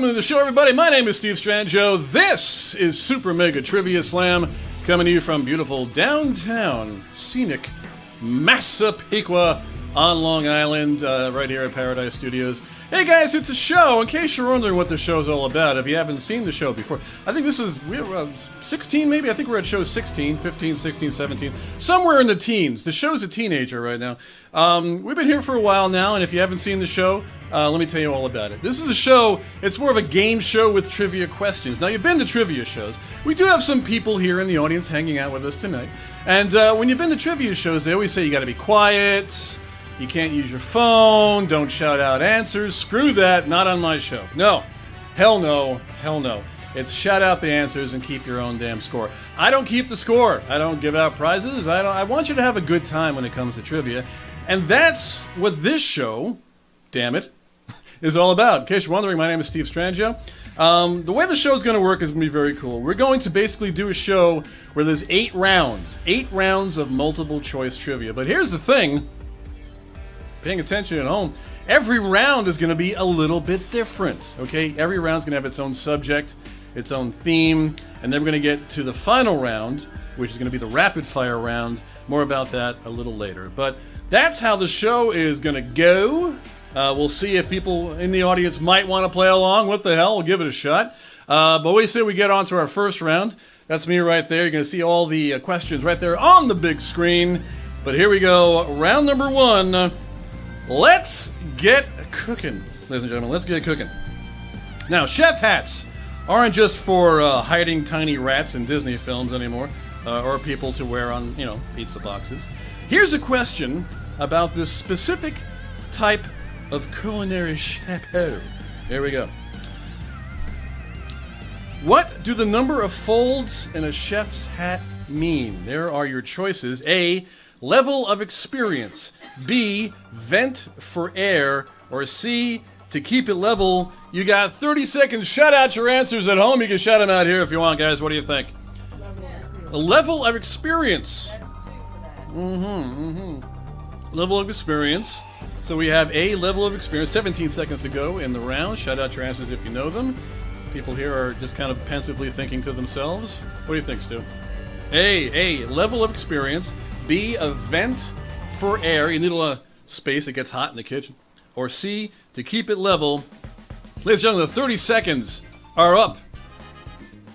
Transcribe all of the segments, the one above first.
Welcome to the show, everybody. My name is Steve Strangio. This is Super Mega Trivia Slam, coming to you from beautiful downtown, scenic Massapequa on Long Island, right here at Paradise Studios. Hey guys, it's a show. In case you're wondering what the show's all about, if you haven't seen the show before, I think we're 16 maybe? I think we're at show 16, 15, 16, 17, somewhere in the teens. The show's a teenager right now. We've been here for a while now, and if you haven't seen the show, let me tell you all about it. This is a show, it's more of a game show with trivia questions. Now, you've been to trivia shows. We do have some people here in the audience hanging out with us tonight. And when you've been to trivia shows, they always say you gotta be quiet, you can't use your phone, don't shout out answers. Screw that, not on my show. No. Hell no. Hell no. It's shout out the answers and keep your own damn score. I don't keep the score. I don't give out prizes. I want you to have a good time when it comes to trivia. And that's what this show, damn it, is all about. In case you're wondering, my name is Steve Strangio. The way the show is going to work is going to be very cool. We're going to basically do a show where there's 8 rounds of multiple choice trivia. But here's the thing, paying attention at home, every round is going to be a little bit different, okay? Every round's going to have its own subject, its own theme, and then we're going to get to the final round, which is going to be the rapid fire round. More about that a little later. But that's how the show is going to go. We'll see if people in the audience might want to play along. What the hell? We'll give it a shot. But we say we get on to our first round. That's me right there. You're going to see all the questions right there on the big screen. But here we go. Round number 1. Let's get cooking. Ladies and gentlemen, let's get cooking. Now, chef hats aren't just for hiding tiny rats in Disney films anymore, or people to wear on, pizza boxes. Here's a question about this specific type of culinary chapeau. Here we go. What do the number of folds in a chef's hat mean? There are your choices. A, level of experience. B, vent for air. Or C, to keep it level. You got 30 seconds. Shout out your answers at home. You can shout them out here if you want, guys. What do you think? A level of experience. Level of experience. So we have a level of experience. 17 seconds to go in the round. Shout out your answers if you know them. People here are just kind of pensively thinking to themselves. What do you think, Stu? A level of experience. B, a vent for air. You need a lot of space. It gets hot in the kitchen. Or C, to keep it level. Ladies and gentlemen, the 30 seconds are up.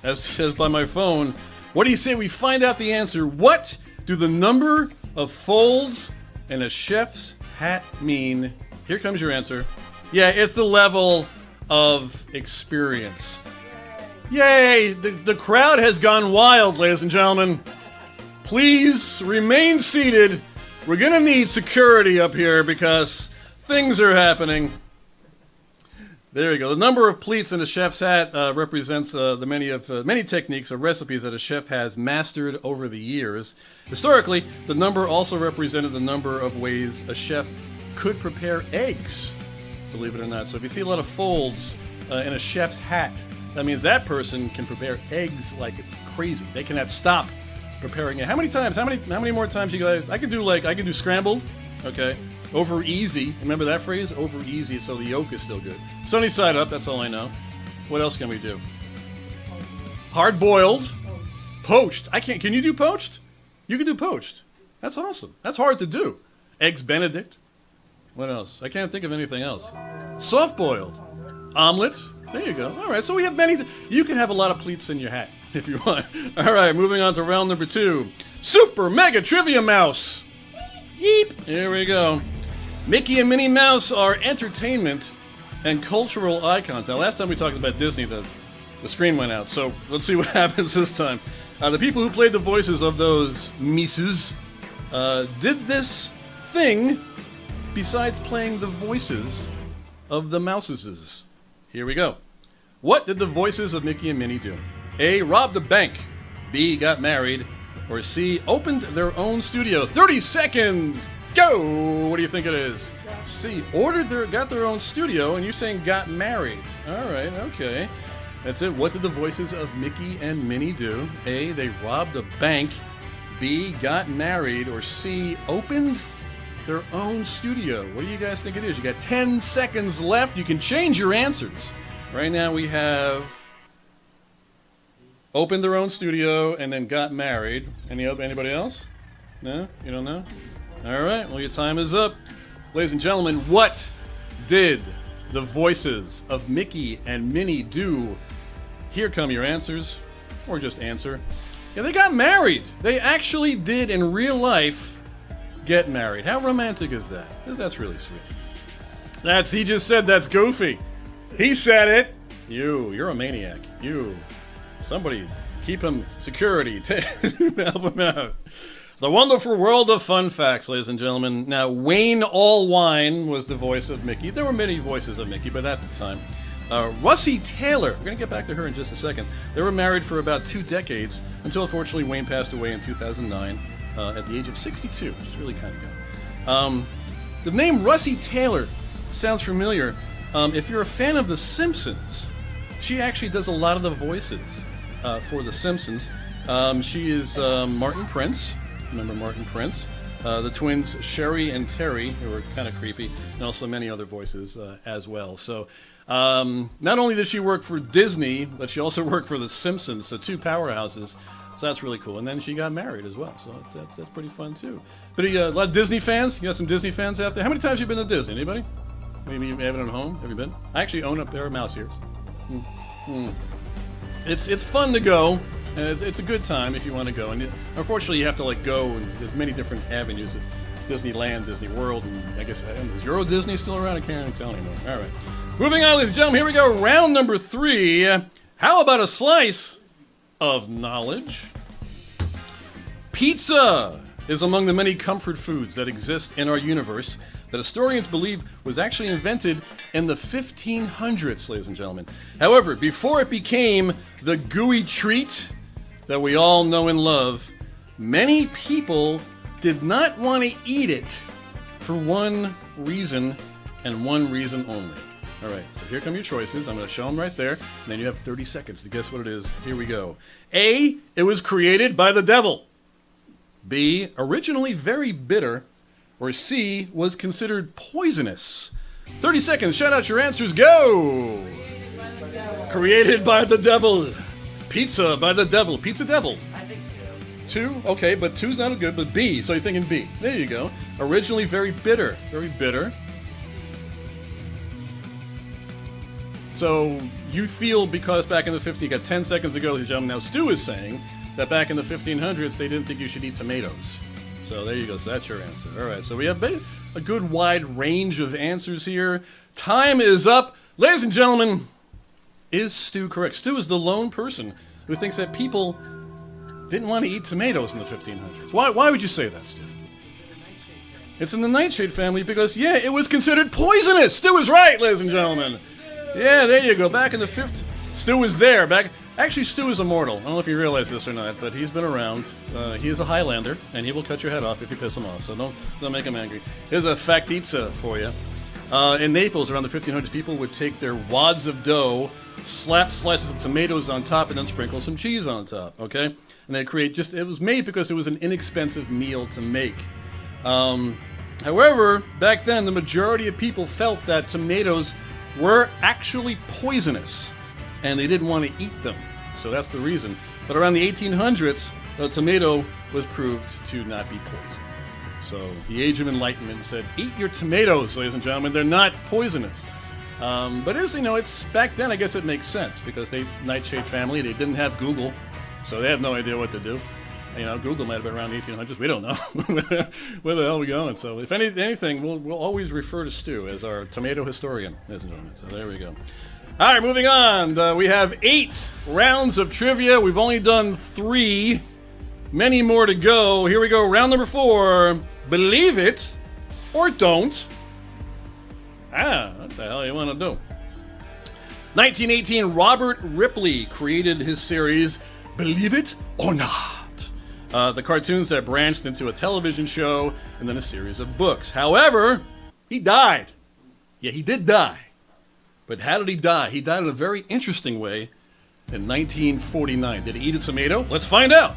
As says by my phone. What do you say we find out the answer? What do the number of folds in a chef's hat mean? Here comes your answer. Yeah, it's the level of experience. Yay! The crowd has gone wild, ladies and gentlemen. Please remain seated. We're gonna need security up here because things are happening. There you go. The number of pleats in a chef's hat represents the many techniques or recipes that a chef has mastered over the years. Historically, the number also represented the number of ways a chef could prepare eggs, believe it or not. So if you see a lot of folds in a chef's hat, that means that person can prepare eggs like it's crazy. They cannot stop preparing it. How many times? How many more times you guys? I can do scrambled. Okay. Over easy. Remember that phrase? Over easy, so the yolk is still good. Sunny side up, that's all I know. What else can we do? Hard boiled. Poached. Can you do poached? You can do poached. That's awesome. That's hard to do. Eggs Benedict. What else? I can't think of anything else. Soft boiled. Omelet. There you go. All right, so we have many. You can have a lot of pleats in your hat if you want. All right, moving on to round number 2. Super Mega Trivia Mouse. Yeep. Here we go. Mickey and Minnie Mouse are entertainment and cultural icons. Now, last time we talked about Disney, the screen went out. So let's see what happens this time. The people who played the voices of those Mises did this thing besides playing the voices of the Mouseses. Here we go. What did the voices of Mickey and Minnie do? A, robbed a bank. B, got married. Or C, opened their own studio. 30 seconds! Go! What do you think it is? C, got their own studio, and you're saying got married. All right, okay. That's it. What did the voices of Mickey and Minnie do? A, they robbed a bank. B, got married. Or C, opened their own studio. What do you guys think it is? You got 10 seconds left. You can change your answers. Right now we have opened their own studio and then got married. Anybody else? No? You don't know? All right, well, your time is up. Ladies and gentlemen, what did the voices of Mickey and Minnie do? Here come your answers, or just answer. Yeah, they got married. They actually did, in real life, get married. How romantic is that? That's really sweet. He just said that's goofy. He said it. You're a maniac. Somebody keep him security. Help him out. The wonderful world of fun facts, ladies and gentlemen. Now, Wayne Allwine was the voice of Mickey. There were many voices of Mickey, but at the time. Russi Taylor, we're going to get back to her in just a second. They were married for about 2 decades until, unfortunately, Wayne passed away in 2009 at the age of 62, which is really kind of young. The name Russi Taylor sounds familiar. If you're a fan of The Simpsons, she actually does a lot of the voices for The Simpsons. She is Martin Prince. Remember Martin Prince? The twins Sherry and Terry, who were kind of creepy, and also many other voices as well. So not only did she work for Disney, but she also worked for The Simpsons, so 2 powerhouses. So that's really cool. And then she got married as well, so that's pretty fun too. But a lot of Disney fans? You got some Disney fans out there? How many times have you been to Disney? Anybody? Maybe you have it at home? Have you been? I actually own a pair of mouse ears. It's fun to go. And it's a good time if you want to go. And unfortunately, you have to go, and there's many different avenues. There's Disneyland, Disney World, and I guess is Euro Disney still around? I can't even tell anymore. All right. Moving on, ladies and gentlemen, here we go. Round number 3. How about a slice of knowledge? Pizza is among the many comfort foods that exist in our universe that historians believe was actually invented in the 1500s, ladies and gentlemen. However, before it became the gooey treat that we all know and love, many people did not want to eat it for one reason and one reason only. All right, so here come your choices. I'm going to show them right there, and then you have 30 seconds to guess what it is. Here we go. A, it was created by the devil. B, originally very bitter. Or C, was considered poisonous. 30 seconds, shout out your answers, go! Created by the devil. Pizza by the devil. Pizza devil. I think 2? Okay, but 2's not good, but B, so you're thinking B. There you go. Originally very bitter. Very bitter. So you feel because back in the 50s, you got 10 seconds to go, ladies and gentlemen. Now Stu is saying that back in the 1500s, they didn't think you should eat tomatoes. So there you go. So that's your answer. All right. So we have a good wide range of answers here. Time is up. Ladies and gentlemen, is Stu correct? Stu is the lone person who thinks that people didn't want to eat tomatoes in the 1500s. Why would you say that, Stu? It's in the nightshade family because, yeah, it was considered poisonous. Stu is right, ladies and gentlemen. Yeah, there you go. Back in the 50s, Stu was there. Actually, Stu is immortal. I don't know if you realize this or not, but he's been around. He is a Highlander, and he will cut your head off if you piss him off, so don't make him angry. Here's a factizza for you. In Naples, around the 1500s, people would take their wads of dough, slap slices of tomatoes on top, and then sprinkle some cheese on top, okay? And they'd create it was made because it was an inexpensive meal to make. However, back then, the majority of people felt that tomatoes were actually poisonous, and they didn't want to eat them. So that's the reason. But around the 1800s, the tomato was proved to not be poison. So the Age of Enlightenment said, eat your tomatoes, ladies and gentlemen. They're not poisonous. But it's back then, I guess it makes sense because Nightshade family, they didn't have Google, so they had no idea what to do. Google might have been around the 1800s. We don't know. Where the hell are we going? So if anything, we'll always refer to Stu as our tomato historian, ladies and gentlemen. So there we go. All right, moving on. We have 8 rounds of trivia. We've only done 3. Many more to go. Here we go. Round number 4. Believe it or don't. What the hell you want to do? 1918, Robert Ripley created his series, Believe It or Not. The cartoons that branched into a television show and then a series of books. However, he died. Yeah, he did die. But how did he die? He died in a very interesting way in 1949. Did he eat a tomato? Let's find out.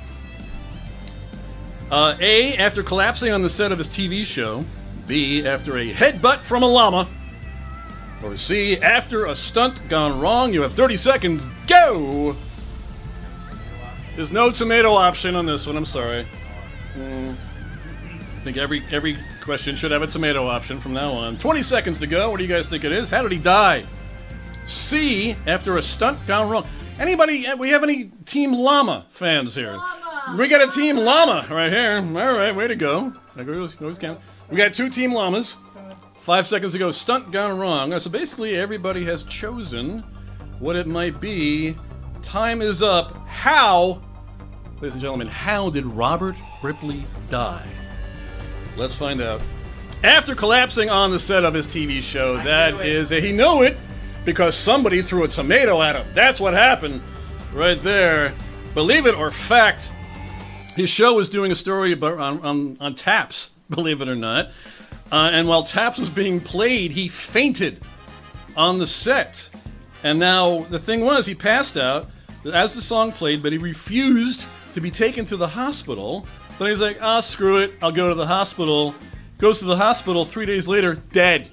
A, after collapsing on the set of his TV show. B, after a headbutt from a llama. Or C, after a stunt gone wrong, you have 30 seconds, go! There's no tomato option on this one, I'm sorry. I think every question should have a tomato option from now on. 20 seconds to go, what do you guys think it is? How did he die? C, after a stunt gone wrong. Anybody, we have any Team Llama fans here? Llama. We got a Team Llama right here. All right, way to go. Always count. We got 2 Team Llamas. 5 seconds ago, stunt gone wrong. So basically, everybody has chosen what it might be. Time is up. How, ladies and gentlemen, how did Robert Ripley die? Let's find out. After collapsing on the set of his TV show, he knew it because somebody threw a tomato at him. That's what happened right there. Believe it or fact, his show was doing a story about on Taps, believe it or not. And while Taps was being played, he fainted on the set. And now the thing was, he passed out as the song played, but he refused to be taken to the hospital. But he's like, screw it, I'll go to the hospital. Goes to the hospital, 3 days later, dead.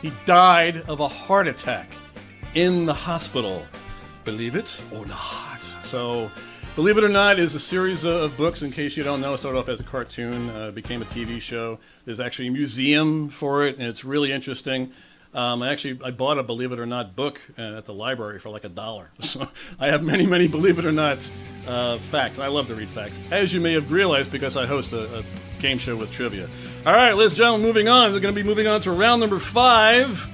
He died of a heart attack in the hospital. Believe it or not. So, Believe It or Not is a series of books, in case you don't know. It started off as a cartoon, became a TV show. There's actually a museum for it, and it's really interesting. I bought a Believe It or Not book at the library for like $1. So I have many Believe It or Not facts. I love to read facts, as you may have realized, because I host a game show with trivia. All right, ladies and gentlemen, moving on. We're going to be moving on to round number 5.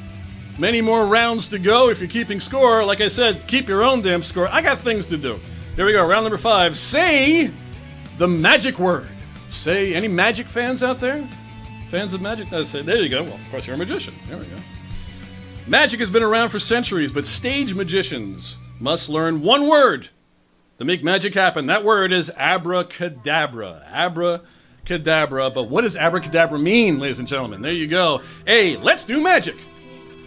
Many more rounds to go. If you're keeping score, like I said, keep your own damn score. I got things to do. Here we go, round number 5. Say the magic word. Say, any magic fans out there? Fans of magic? There you go. Well, of course, you're a magician. There we go. Magic has been around for centuries, but stage magicians must learn one word to make magic happen. That word is abracadabra. Abracadabra. But what does abracadabra mean, ladies and gentlemen? There you go. A, let's do magic.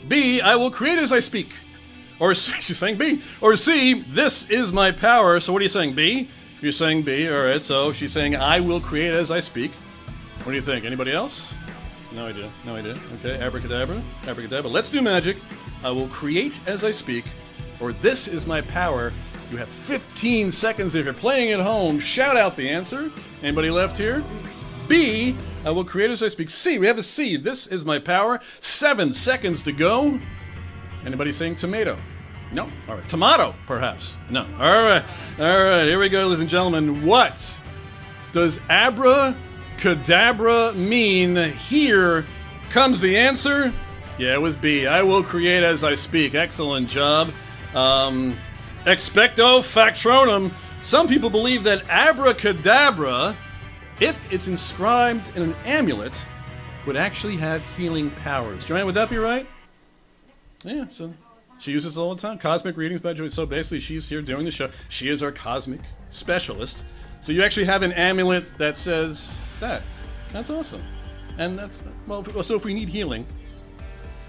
B, I will create as I speak. Or C, she's saying B. Or C, this is my power. So what are you saying, B? You're saying B. All right, so she's saying I will create as I speak. What do you think? Anybody else? No idea. Okay, abracadabra. Let's do magic. I will create as I speak. Or this is my power. You have 15 seconds if you're playing at home. Shout out the answer. Anybody left here? B, I will create as I speak. C, we have a C. This is my power. 7 seconds to go. Anybody saying tomato? No? All right. Tomato, perhaps? No. All right. Here we go, ladies and gentlemen. What does abracadabra mean? Here comes the answer. Yeah, it was B. I will create as I speak. Excellent job. Expecto Patronum. Some people believe that abracadabra, if it's inscribed in an amulet, would actually have healing powers. Joanne, would that be right? Yeah, so she uses it all the time. Cosmic readings by Joanne. So basically, she's here doing the show. She is our cosmic specialist. So you actually have an amulet that says that. That's awesome. And that's, well, so if we need healing,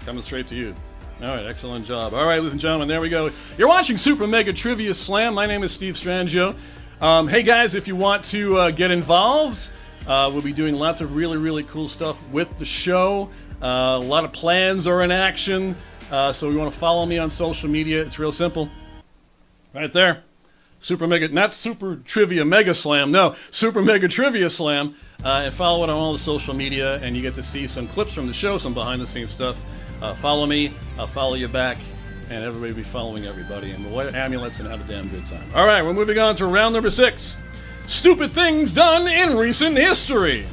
coming straight to you. All right, excellent job. All right, ladies and gentlemen, there we go. You're watching Super Mega Trivia Slam. My name is Steve Strangio. Hey, guys, if you want to get involved, we'll be doing lots of really cool stuff with the show. A lot of plans are in action. So you want to follow me on social media. It's real simple. Right there. Super Mega, not Super Trivia Mega Slam, no, Super Mega Trivia Slam. And follow it on all the social media, and you get to see some clips from the show, some behind-the-scenes stuff. Follow me, I'll follow you back, and everybody will be following everybody, and we'll wear amulets and have a damn good time. All right, we're moving on to round number 6. Stupid things done in recent history.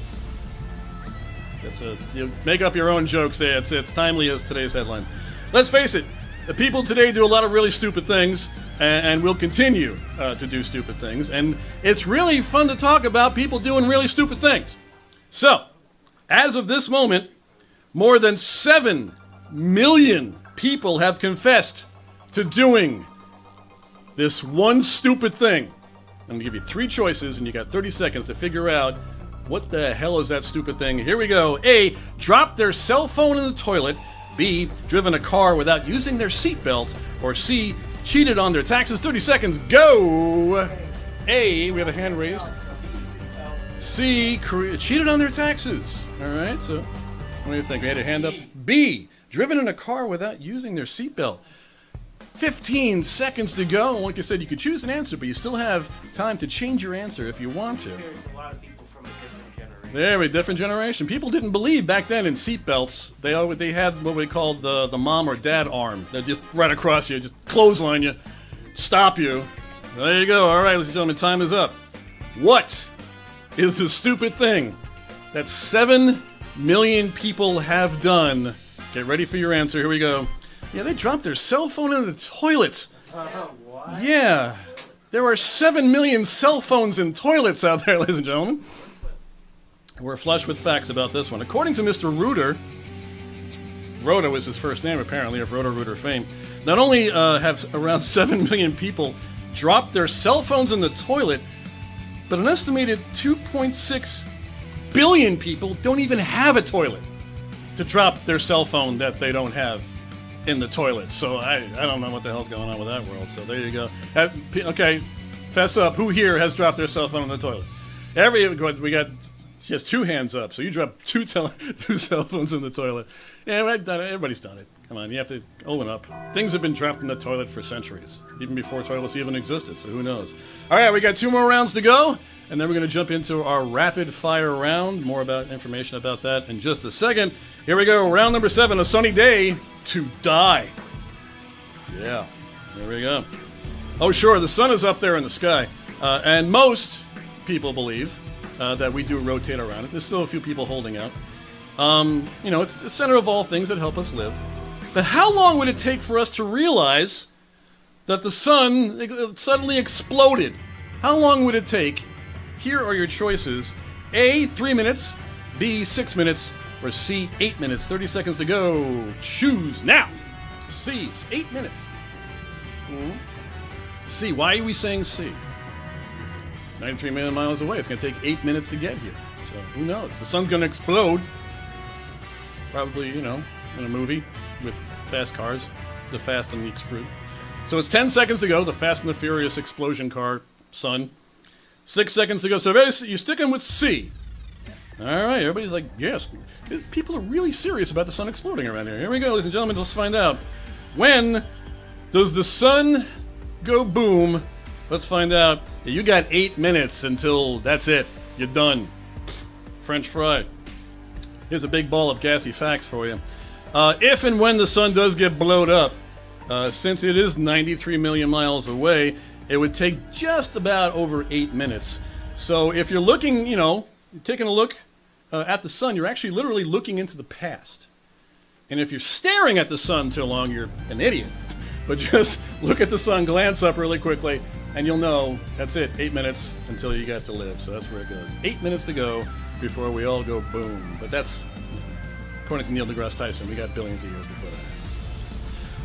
You make up your own jokes there. It's timely as today's headlines. Let's face it, the people today do a lot of really stupid things, and will continue to do stupid things, and it's really fun to talk about people doing really stupid things. So, as of this moment, more than 7 million people have confessed to doing this one stupid thing. I'm going to give you 3 choices, and you got 30 seconds to figure out what the hell is that stupid thing. Here we go. A, drop their cell phone in the toilet. B, driven a car without using their seatbelt. Or C, cheated on their taxes. 30 seconds, go! A, we have a hand raised. C, cheated on their taxes. All right, so what do you think? We had a hand up. B, driven in a car without using their seatbelt. 15 seconds to go. Like I said, you could choose an answer, but you still have time to change your answer if you want to. There's a lot of people from a different generation. There, a different generation. People didn't believe back then in seatbelts. They had what we called the mom or dad arm. They'd just right across you, just clothesline you, stop you. There you go. All right, ladies and gentlemen, time is up. What is the stupid thing that 7 million people have done? Get ready for your answer. Here we go. Yeah, they dropped their cell phone in the toilet. What? Yeah. There are 7 million cell phones in toilets out there, ladies and gentlemen. We're flush with facts about this one. According to Mr. Reuter, Rhoda was his first name, apparently, of Roto-Rooter fame. Not only have around 7 million people dropped their cell phones in the toilet, but an estimated 2.6 billion people don't even have a toilet to drop their cell phone that they don't have in the toilet. So I don't know what the hell's going on with that world. So there you go. Okay, fess up. Who here has dropped their cell phone in the toilet? We got just 2 hands up. So you dropped two cell phones in the toilet. Yeah, everybody's done it. Come on, you have to open up. Things have been dropped in the toilet for centuries, even before toilets even existed. So who knows? All right, we got 2 more rounds to go, and then we're going to jump into our rapid fire round. More about information about that in just a second. Here we go. Round number 7. A sunny day to die. Yeah, there we go. Oh, sure, the sun is up there in the sky, and most people believe that we do rotate around it. There's still a few people holding out. It's the center of all things that help us live. But how long would it take for us to realize that the sun suddenly exploded? How long would it take? Here are your choices. A, 3 minutes. B, 6 minutes. Or C, 8 minutes. 30 seconds to go. Choose now. C, 8 minutes. C, why are we saying C? 93 million miles away. It's going to take 8 minutes to get here. So who knows? The sun's going to explode. Probably, in a movie with fast cars. The Fast and the Explode. So it's 10 seconds to go. The Fast and the Furious explosion car, sun. 6 seconds to go. So you're sticking with C. All right, everybody's like, yes. People are really serious about the sun exploding around here. Here we go, ladies and gentlemen. Let's find out. When does the sun go boom? Let's find out. You got 8 minutes until that's it. You're done. French fry. Here's a big ball of gassy facts for you. If and when the sun does get blowed up, since it is 93 million miles away, it would take just about over 8 minutes. So if you're looking, you're taking a look at the sun, you're actually literally looking into the past. And if you're staring at the sun too long, you're an idiot. But just look at the sun, glance up really quickly, and you'll know that's it. 8 minutes until you get to live. So that's where it goes. 8 minutes to go before we all go boom. But that's, according to Neil deGrasse Tyson, we got billions of years before that happens.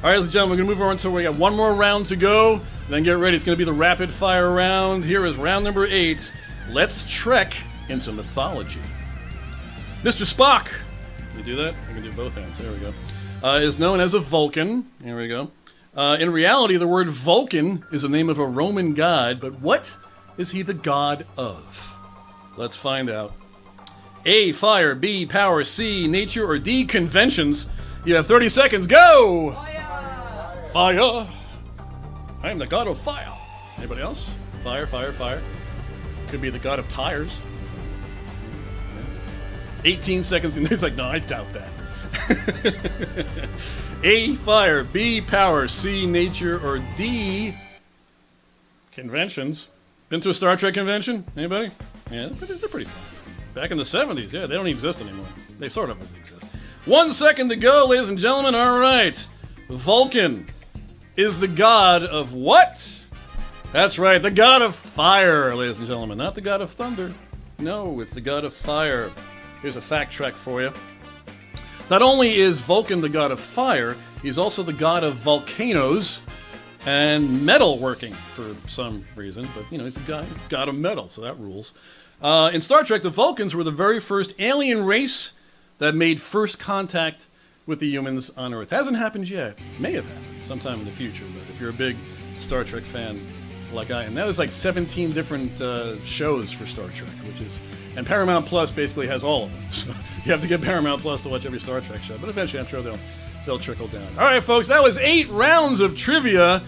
All right, ladies and gentlemen, we're going to move on until we got 1 more round to go. Then get ready. It's going to be the rapid fire round. Here is round number 8. Let's trek into mythology. Mr. Spock, can you do that? I can do both hands. There we go. Is known as a Vulcan. Here we go. In reality, the word Vulcan is the name of a Roman god, but what is he the god of? Let's find out. A, fire. B, power. C, nature. Or D, conventions. You have 30 seconds. Go! Fire! Fire! I am the god of fire. Anybody else? Fire, fire, fire. Could be the god of tires. 18 seconds, and he's like, no, I doubt that. A, fire. B, power. C, nature. Or D, conventions. Been to a Star Trek convention? Anybody? Yeah, they're pretty fun. Back in the 70s, yeah, they don't exist anymore. They sort of exist. 1 second to go, ladies and gentlemen. All right. Vulcan is the god of what? That's right, the god of fire, ladies and gentlemen. Not the god of thunder. No, it's the god of fire. Here's a fact check for you. Not only is Vulcan the god of fire, he's also the god of volcanoes and metalworking for some reason. But, he's the god of metal, so that rules. In Star Trek, the Vulcans were the very first alien race that made first contact with the humans on Earth. Hasn't happened yet. May have happened sometime in the future, but if you're a big Star Trek fan like I am, that is like 17 different shows for Star Trek, and Paramount Plus basically has all of them. So you have to get Paramount Plus to watch every Star Trek show, but eventually I'm sure they'll they'll trickle down. All right, folks, that was 8 rounds of trivia.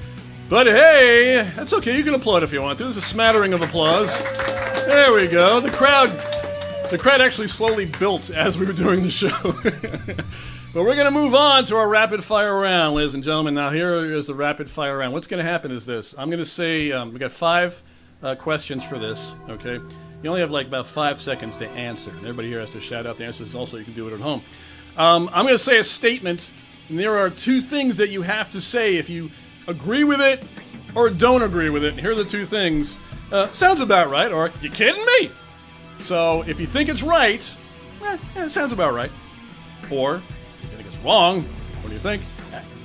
But hey, that's okay. You can applaud if you want to. There's a smattering of applause. There we go. The crowd actually slowly built as we were doing the show. But we're going to move on to our rapid fire round, ladies and gentlemen. Now here is the rapid fire round. What's going to happen is this. I'm going to say we got 5 questions for this. Okay, you only have like about 5 seconds to answer. And everybody here has to shout out the answers. Also, you can do it at home. I'm going to say a statement, and there are 2 things that you have to say if you agree with it or don't agree with it. Here are the 2 things. Sounds about right, or you kidding me? So if you think it's right, it sounds about right. Or if you think it's wrong, what do you think?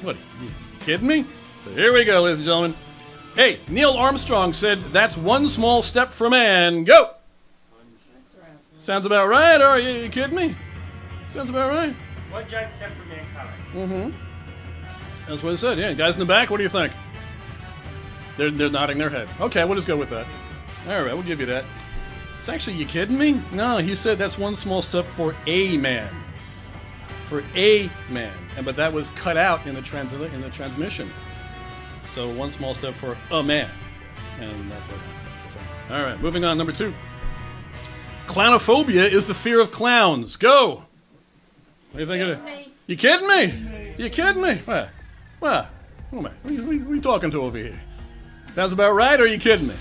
What, you kidding me? So here we go, ladies and gentlemen. Hey, Neil Armstrong said, "That's one small step for man." Go! Sounds about right, or are you kidding me? Sounds about right. One giant step for mankind. Mm-hmm. That's what it said, yeah. Guys in the back, what do you think? They're nodding their head. Okay, we'll just go with that. All right, we'll give you that. It's actually, you kidding me? No, he said that's one small step for a man. For a man. But that was cut out in the transmission. So one small step for a man. And that's what happened. All right, moving on, number 2. Clownophobia is the fear of clowns. Go! What do you think of it? You kidding me? You kidding me? What? Who am I? Who are you talking to over here? Sounds about right, or are you kidding me?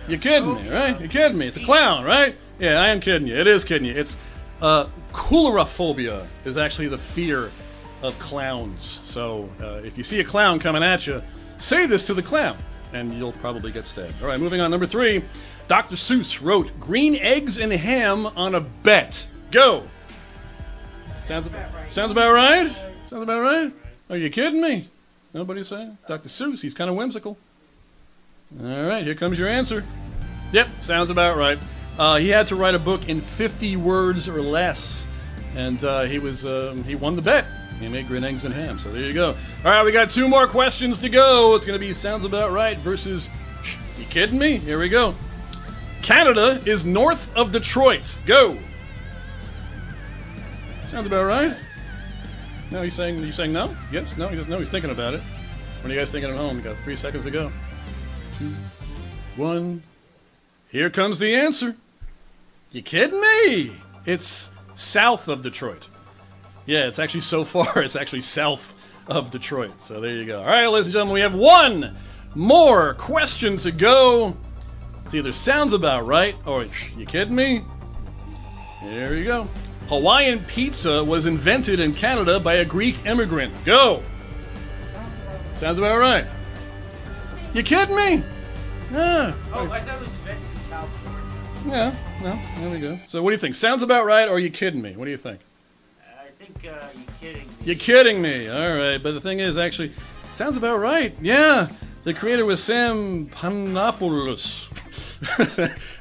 You're kidding me, right? You're kidding me. It's a clown, right? Yeah, I am kidding you. It is kidding you. It's coulrophobia is actually the fear of clowns. So if you see a clown coming at you, say this to the clown, and you'll probably get stabbed. All right, moving on. Number 3. Dr. Seuss wrote green eggs and ham on a bet. Go! Sounds about right. Sounds about right? Sounds about right? Are you kidding me? Nobody's saying? Dr. Seuss, he's kind of whimsical. All right, here comes your answer. Yep, sounds about right. He had to write a book in 50 words or less, and he won the bet. He made green eggs and ham, so there you go. All right, we got 2 more questions to go. It's going to be sounds about right versus you kidding me? Here we go. Canada is north of Detroit. Go. Sounds about right. No, he's saying no? Yes? No? He doesn't know. He's thinking about it. What are you guys thinking at home? We got 3 seconds to go. 2, 1. Here comes the answer. You kidding me? It's south of Detroit. Yeah, it's actually so far. It's actually south of Detroit. So there you go. All right, ladies and gentlemen, we have 1 more question to go. It's either sounds about right or you kidding me? Here you go. Hawaiian pizza was invented in Canada by a Greek immigrant. Go! Sounds about right. You kidding me? Yeah. Oh, I thought it was invented in California. Yeah, well, there we go. So what do you think? Sounds about right or are you kidding me? What do you think? I think you're kidding me. You're kidding me. All right, but the thing is, actually, sounds about right. Yeah, the creator was Sam Panopoulos.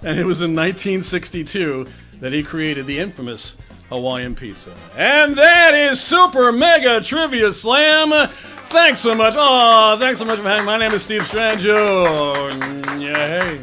And it was in 1962 that he created the infamous Hawaiian pizza. And that is Super Mega Trivia Slam. Thanks so much. Oh, thanks so much for having me. My name is Steve Strangio. Yeah, hey.